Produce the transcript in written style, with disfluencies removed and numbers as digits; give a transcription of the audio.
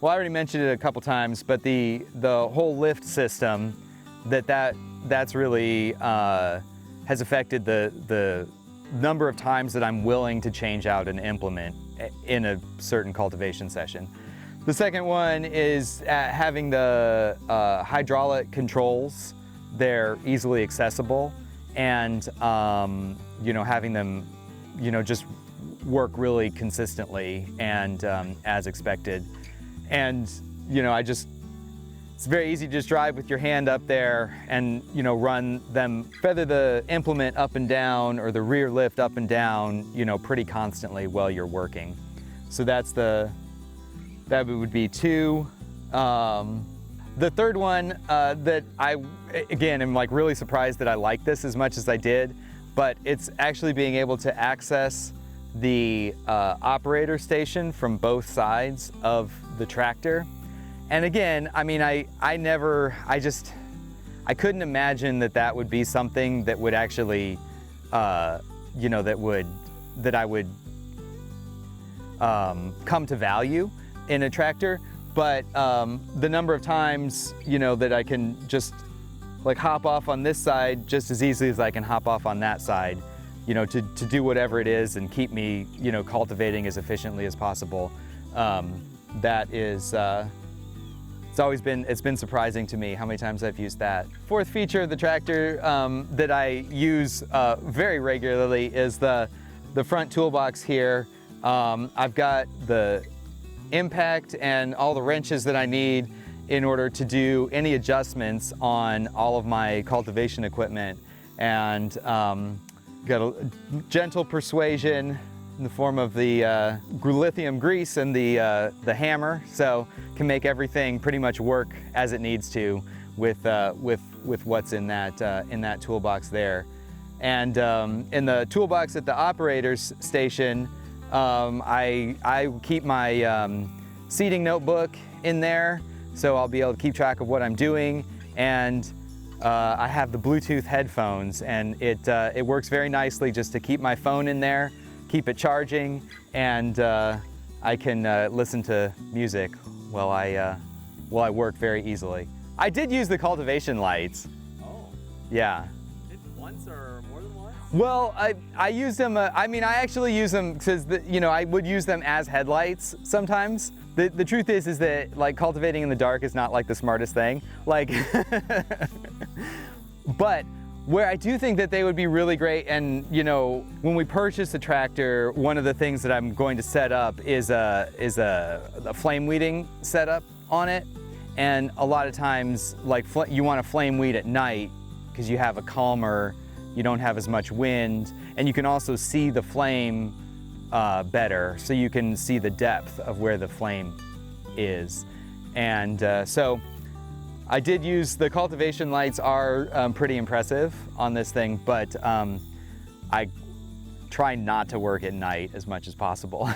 well, I already mentioned it a couple times, but the whole lift system, that's really has affected the number of times that I'm willing to change out an implement in a certain cultivation session. The second one is having the hydraulic controls. They're easily accessible, and you know, having them, you know, just work really consistently and as expected. And you know, it's very easy to just drive with your hand up there and, you know, run them, feather the implement up and down or the rear lift up and down, you know, pretty constantly while you're working. So that would be 2. The third one that I, again, am like really surprised that I like this as much as I did, but it's actually being able to access the operator station from both sides of the tractor. And again, I mean, I couldn't imagine that would be something that would actually, you know, that I would come to value in a tractor. But the number of times, you know, that I can just like hop off on this side just as easily as I can hop off on that side, you know, to do whatever it is and keep me, you know, cultivating as efficiently as possible. That is, it's been surprising to me how many times I've used that. Fourth feature of the tractor that I use very regularly is the front toolbox here. I've got the impact and all the wrenches that I need in order to do any adjustments on all of my cultivation equipment, and got a gentle persuasion in the form of the lithium grease and the hammer, so can make everything pretty much work as it needs to with what's in that toolbox there. And in the toolbox at the operator's station, I keep my seating notebook in there, so I'll be able to keep track of what I'm doing. And I have the Bluetooth headphones, and it works very nicely just to keep my phone in there, keep it charging, and I can listen to music while I work very easily. I did use the cultivation lights. Oh. Yeah. Once or more than once? Well, I use them, I mean, I actually use them because, you know, I would use them as headlights sometimes. The truth is that, like, cultivating in the dark is not, like, the smartest thing. Like, but where I do think that they would be really great, and, you know, when we purchase a tractor, one of the things that I'm going to set up is a flame weeding setup on it. And a lot of times, like, you want to flame weed at night because you have a calmer, you don't have as much wind, and you can also see the flame better, so you can see the depth of where the flame is. And so I did use the cultivation lights, are pretty impressive on this thing, but I try not to work at night as much as possible.